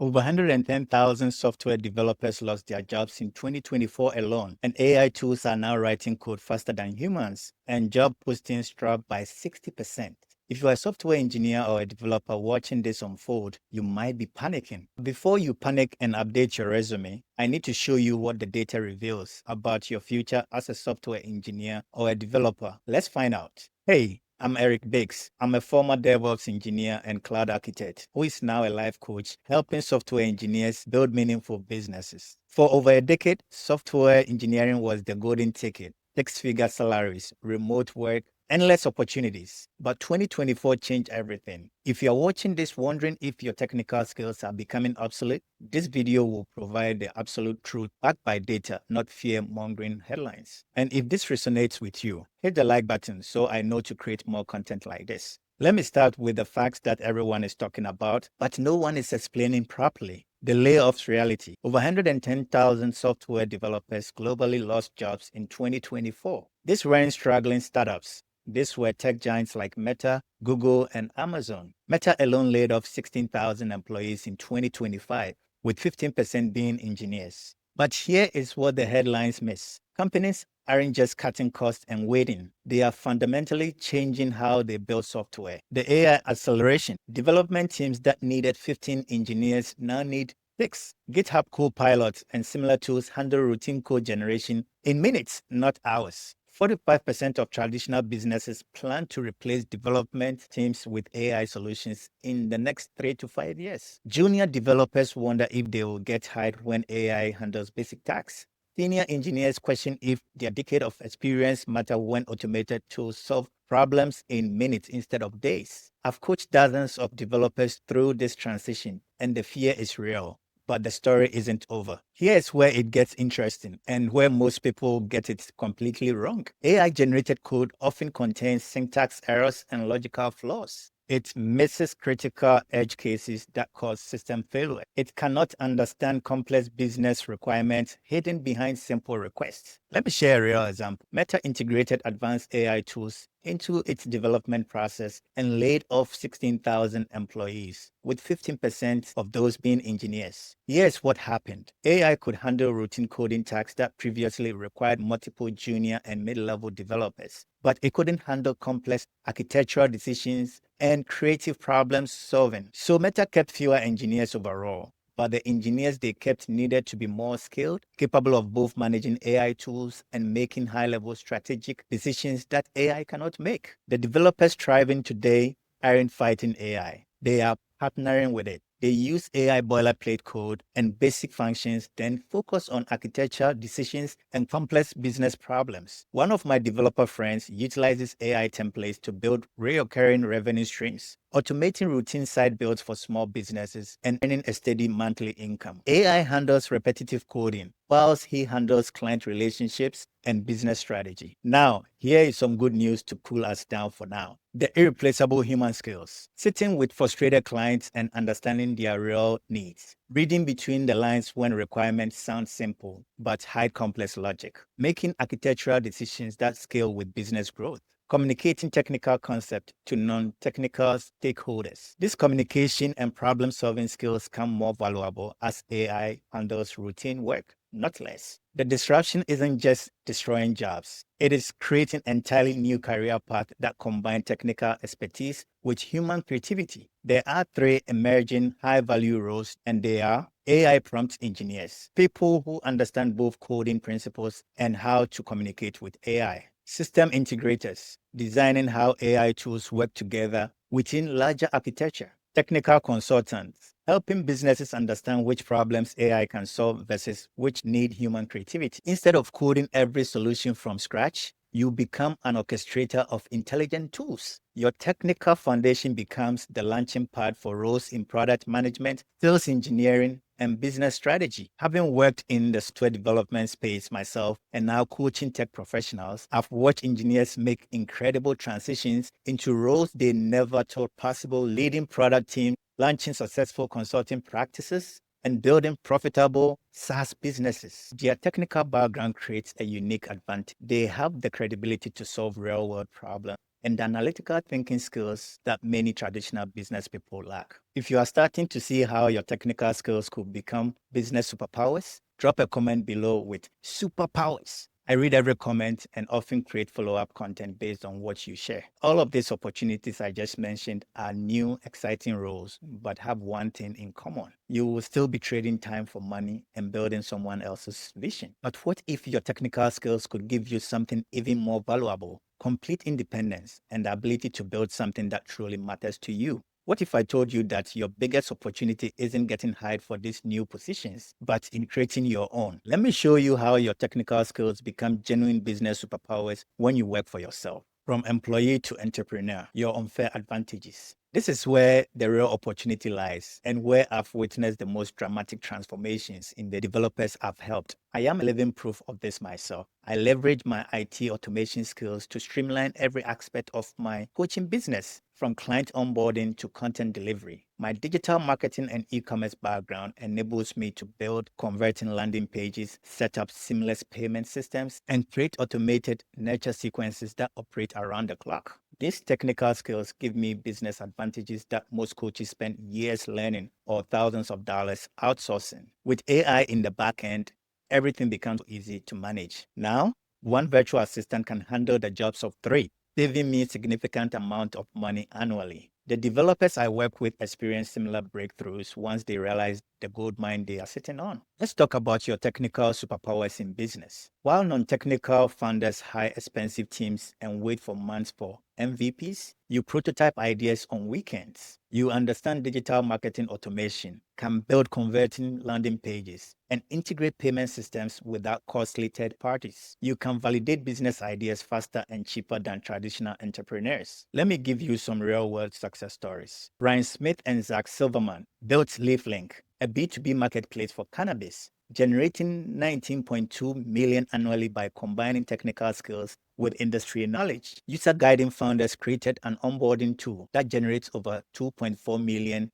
Over 110,000 software developers lost their jobs in 2024 alone, and AI tools are now writing code faster than humans, and job postings dropped by 60%. If you're a software engineer or a developer watching this unfold, you might be panicking. Before you panic and update your resume, I need to show you what the data reveals about your future as a software engineer or a developer. Let's find out. Hey, I'm Eric Baykes. I'm a former DevOps engineer and cloud architect who is now a life coach helping software engineers build meaningful businesses. For over a decade, software engineering was the golden ticket: six-figure salaries, remote work, endless opportunities. But 2024 changed everything. If you're watching this wondering if your technical skills are becoming obsolete, this video will provide the absolute truth backed by data, not fear-mongering headlines. And if this resonates with you, hit the like button so I know to create more content like this. Let me start with the facts that everyone is talking about, but no one is explaining properly. The layoffs reality. Over 110,000 software developers globally lost jobs in 2024. These weren't struggling startups. These were tech giants like Meta, Google, and Amazon. Meta alone laid off 16,000 employees in 2025, with 15% being engineers. But here is what the headlines miss. Companies aren't just cutting costs and waiting. They are fundamentally changing how they build software. The AI acceleration. Development teams that needed 15 engineers now need 6. GitHub Copilot and similar tools handle routine code generation in minutes, not hours. 45% of traditional businesses plan to replace development teams with AI solutions in the next 3 to 5 years. Junior developers wonder if they will get hired when AI handles basic tasks. Senior engineers question if their decade of experience matter when automated tools solve problems in minutes instead of days. I've coached dozens of developers through this transition, and the fear is real. But the story isn't over. Here's where it gets interesting and where most people get it completely wrong. AI-generated code often contains syntax errors and logical flaws. It misses critical edge cases that cause system failure. It cannot understand complex business requirements hidden behind simple requests. Let me share a real example. Meta integrated advanced AI tools into its development process and laid off 16,000 employees, with 15% of those being engineers. Here's what happened. AI could handle routine coding tasks that previously required multiple junior and mid-level developers, but it couldn't handle complex architectural decisions and creative problem solving. So Meta kept fewer engineers overall, but the engineers they kept needed to be more skilled, capable of both managing AI tools and making high-level strategic decisions that AI cannot make. The developers thriving today aren't fighting AI. They are partnering with it. They use AI boilerplate code and basic functions, then focus on architecture decisions and complex business problems. One of my developer friends utilizes AI templates to build recurring revenue streams, automating routine side builds for small businesses and earning a steady monthly income. AI handles repetitive coding, whilst he handles client relationships and business strategy. Now, here is some good news to cool us down for now. The irreplaceable human skills. Sitting with frustrated clients and understanding their real needs. Reading between the lines when requirements sound simple but hide complex logic. Making architectural decisions that scale with business growth. Communicating technical concepts to non-technical stakeholders. This communication and problem-solving skills become more valuable as AI handles routine work, not less. The disruption isn't just destroying jobs. It is creating entirely new career paths that combine technical expertise with human creativity. There are 3 emerging high-value roles, and they are AI prompt engineers, people who understand both coding principles and how to communicate with AI. System integrators, designing how AI tools work together within larger architecture. Technical consultants, helping businesses understand which problems AI can solve versus which need human creativity. Instead of coding every solution from scratch, you become an orchestrator of intelligent tools. Your technical foundation becomes the launching pad for roles in product management, sales engineering, and business strategy. Having worked in the software development space myself and now coaching tech professionals, I've watched engineers make incredible transitions into roles they never thought possible, leading product teams, launching successful consulting practices, and building profitable SaaS businesses. Their technical background creates a unique advantage. They have the credibility to solve real-world problems and the analytical thinking skills that many traditional business people lack. If you are starting to see how your technical skills could become business superpowers, drop a comment below with superpowers. I read every comment and often create follow-up content based on what you share. All of these opportunities I just mentioned are new, exciting roles, but have one thing in common. You will still be trading time for money and building someone else's vision. But what if your technical skills could give you something even more valuable? Complete independence and the ability to build something that truly matters to you. What if I told you that your biggest opportunity isn't getting hired for these new positions, but in creating your own? Let me show you how your technical skills become genuine business superpowers when you work for yourself. From employee to entrepreneur, your unfair advantages. This is where the real opportunity lies and where I've witnessed the most dramatic transformations in the developers I've helped. I am a living proof of this myself. I leverage my IT automation skills to streamline every aspect of my coaching business, from client onboarding to content delivery. My digital marketing and e-commerce background enables me to build converting landing pages, set up seamless payment systems, and create automated nurture sequences that operate around the clock. These technical skills give me business advantages that most coaches spend years learning or thousands of dollars outsourcing. With AI in the back end, everything becomes easy to manage. Now, one virtual assistant can handle the jobs of three, saving me a significant amount of money annually. The developers I work with experience similar breakthroughs once they realize the gold mine they are sitting on. Let's talk about your technical superpowers in business. While non-technical founders hire expensive teams and wait for months for MVPs, you prototype ideas on weekends. You understand digital marketing automation, can build converting landing pages, and integrate payment systems without costly third parties. You can validate business ideas faster and cheaper than traditional entrepreneurs. Let me give you some real-world success stories. Brian Smith and Zach Silverman built LeafLink, a B2B marketplace for cannabis, generating 19.2 million annually by combining technical skills with industry knowledge. User Guiding Founders created an onboarding tool that generates over $2.4 million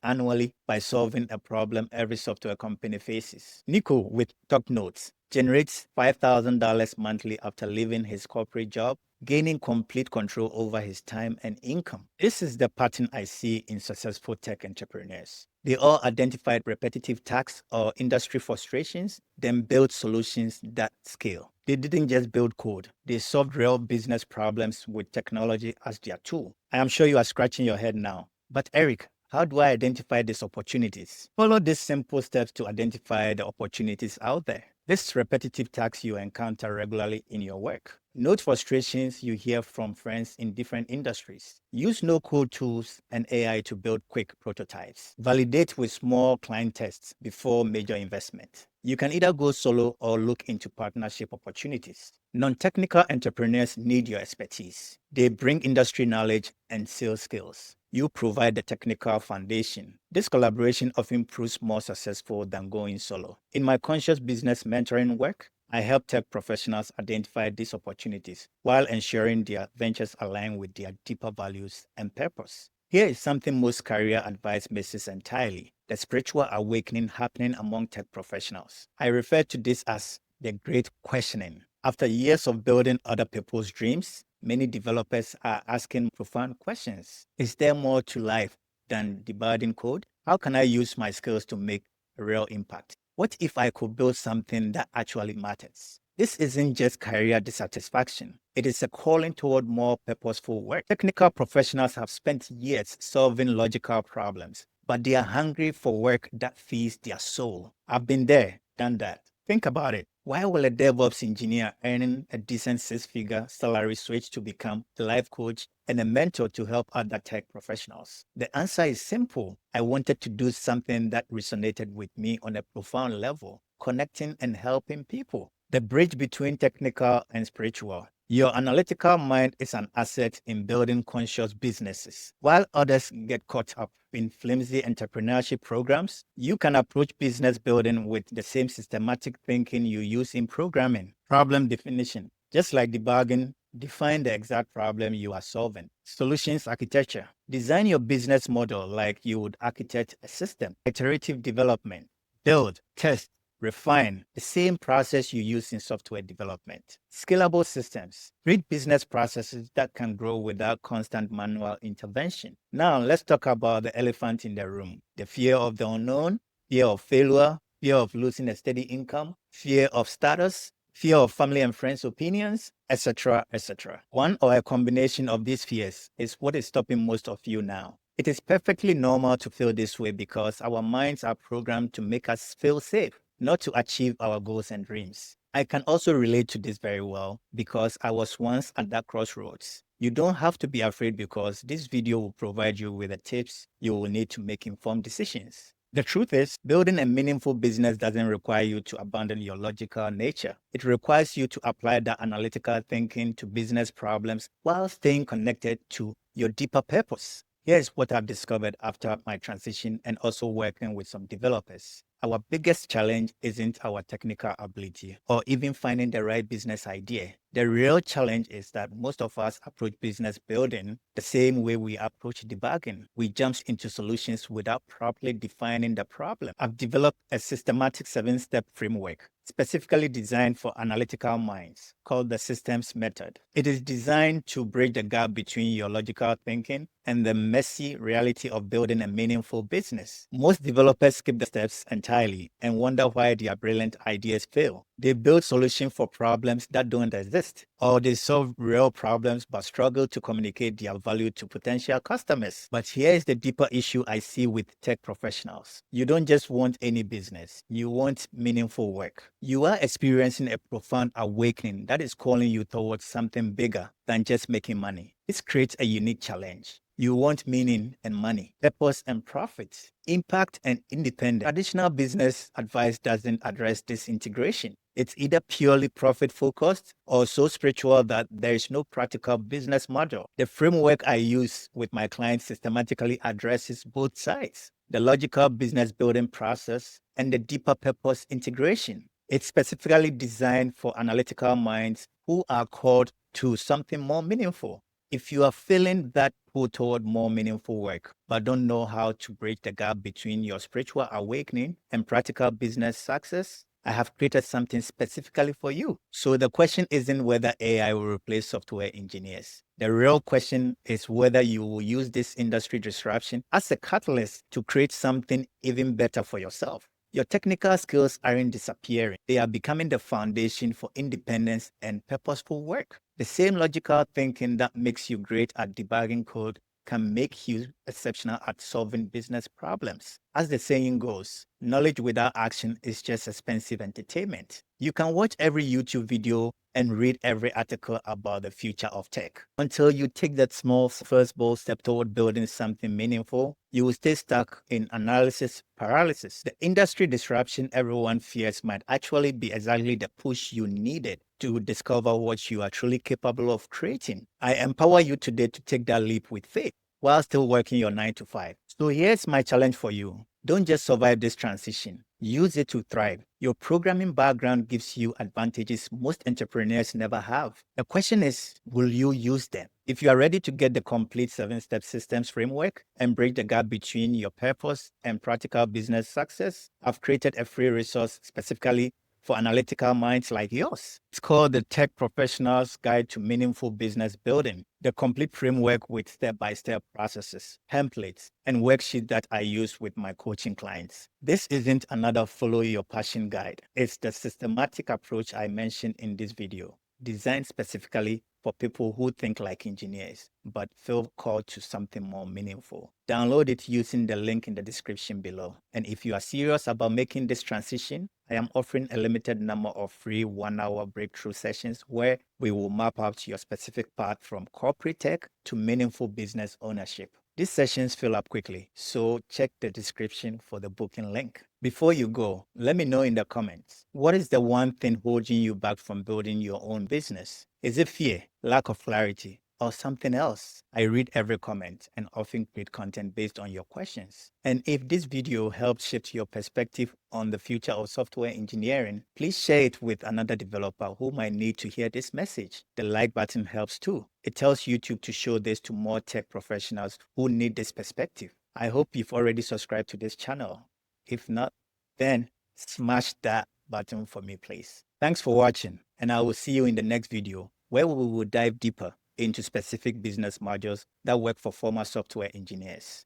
annually by solving a problem every software company faces. Nico with Talk Notes generates $5,000 monthly after leaving his corporate job, gaining complete control over his time and income. This is the pattern I see in successful tech entrepreneurs. They all identified repetitive tasks or industry frustrations, then built solutions that scale. They didn't just build code, they solved real business problems with technology as their tool. I am sure you are scratching your head now. But Eric, how do I identify these opportunities? Follow these simple steps to identify the opportunities out there. This repetitive tasks you encounter regularly in your work. Note frustrations you hear from friends in different industries. Use no-code tools and AI to build quick prototypes. Validate with small client tests before major investment. You can either go solo or look into partnership opportunities. Non-technical entrepreneurs need your expertise. They bring industry knowledge and sales skills. You provide the technical foundation. This collaboration often proves more successful than going solo. In my conscious business mentoring work, I help tech professionals identify these opportunities while ensuring their ventures align with their deeper values and purpose. Here is something most career advice misses entirely: the spiritual awakening happening among tech professionals. I refer to this as the great questioning. After years of building other people's dreams, many developers are asking profound questions. Is there more to life than debugging code? How can I use my skills to make a real impact? What if I could build something that actually matters? This isn't just career dissatisfaction. It is a calling toward more purposeful work. Technical professionals have spent years solving logical problems, but they are hungry for work that feeds their soul. I've been there, done that. Think about it. Why will a DevOps engineer earning a decent six-figure salary switch to become a life coach and a mentor to help other tech professionals? The answer is simple. I wanted to do something that resonated with me on a profound level, connecting and helping people. The bridge between technical and spiritual. Your analytical mind is an asset in building conscious businesses. While others get caught up in flimsy entrepreneurship programs, you can approach business building with the same systematic thinking you use in programming. Problem definition. Just like debugging, define the exact problem you are solving. Solutions architecture. Design your business model like you would architect a system. Iterative development. Build, test, Refine the same process you use in software development. Scalable systems. Create business processes that can grow without constant manual intervention. Now, let's talk about the elephant in the room. The fear of the unknown, fear of failure, fear of losing a steady income, fear of status, fear of family and friends' opinions, etc., etc. One or a combination of these fears is what is stopping most of you now. It is perfectly normal to feel this way because our minds are programmed to make us feel safe, not to achieve our goals and dreams. I can also relate to this very well because I was once at that crossroads. You don't have to be afraid because this video will provide you with the tips you will need to make informed decisions. The truth is, building a meaningful business doesn't require you to abandon your logical nature. It requires you to apply that analytical thinking to business problems while staying connected to your deeper purpose. Here's what I've discovered after my transition and also working with some developers. Our biggest challenge isn't our technical ability or even finding the right business idea. The real challenge is that most of us approach business building the same way we approach debugging. We jump into solutions without properly defining the problem. I've developed a systematic 7-step framework specifically designed for analytical minds called the systems method. It is designed to bridge the gap between your logical thinking and the messy reality of building a meaningful business. Most developers skip the steps entirely and wonder why their brilliant ideas fail. They build solutions for problems that don't exist, or they solve real problems but struggle to communicate their value to potential customers. But here is the deeper issue I see with tech professionals. You don't just want any business, you want meaningful work. You are experiencing a profound awakening that is calling you towards something bigger than just making money. This creates a unique challenge. You want meaning and money, purpose and profit, impact and independence. Traditional business advice doesn't address this integration. It's either purely profit focused or so spiritual that there is no practical business model. The framework I use with my clients systematically addresses both sides, the logical business building process and the deeper purpose integration. It's specifically designed for analytical minds who are called to something more meaningful. If you are feeling that pull toward more meaningful work, but don't know how to bridge the gap between your spiritual awakening and practical business success, I have created something specifically for you. So the question isn't whether AI will replace software engineers. The real question is whether you will use this industry disruption as a catalyst to create something even better for yourself. Your technical skills aren't disappearing. They are becoming the foundation for independence and purposeful work. The same logical thinking that makes you great at debugging code can make you exceptional at solving business problems. As the saying goes, knowledge without action is just expensive entertainment. You can watch every YouTube video and read every article about the future of tech. Until you take that small first bold step toward building something meaningful, you will stay stuck in analysis paralysis. The industry disruption everyone fears might actually be exactly the push you needed to discover what you are truly capable of creating. I empower you today to take that leap with faith while still working your 9 to 5. So here's my challenge for you. Don't just survive this transition. Use it to thrive. Your programming background gives you advantages most entrepreneurs never have. The question is, will you use them? If you are ready to get the complete 7-step systems framework and break the gap between your purpose and practical business success, I've created a free resource specifically for analytical minds like yours. It's called the Tech Professional's Guide to Meaningful Business Building, the complete framework with step-by-step processes, templates, and worksheets that I use with my coaching clients. This isn't another follow your passion guide. It's the systematic approach I mentioned in this video, designed specifically for people who think like engineers, but feel called to something more meaningful. Download it using the link in the description below. And if you are serious about making this transition, I am offering a limited number of free 1-hour breakthrough sessions where we will map out your specific path from corporate tech to meaningful business ownership. These sessions fill up quickly, so check the description for the booking link. Before you go, let me know in the comments, what is the one thing holding you back from building your own business? Is it fear, lack of clarity, or something else? I read every comment and often create content based on your questions. And if this video helped shift your perspective on the future of software engineering, please share it with another developer who might need to hear this message. The like button helps too. It tells YouTube to show this to more tech professionals who need this perspective. I hope you've already subscribed to this channel. If not, then smash that button for me, please. Thanks for watching, and I will see you in the next video where we will dive deeper into specific business modules that work for former software engineers.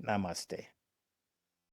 Namaste.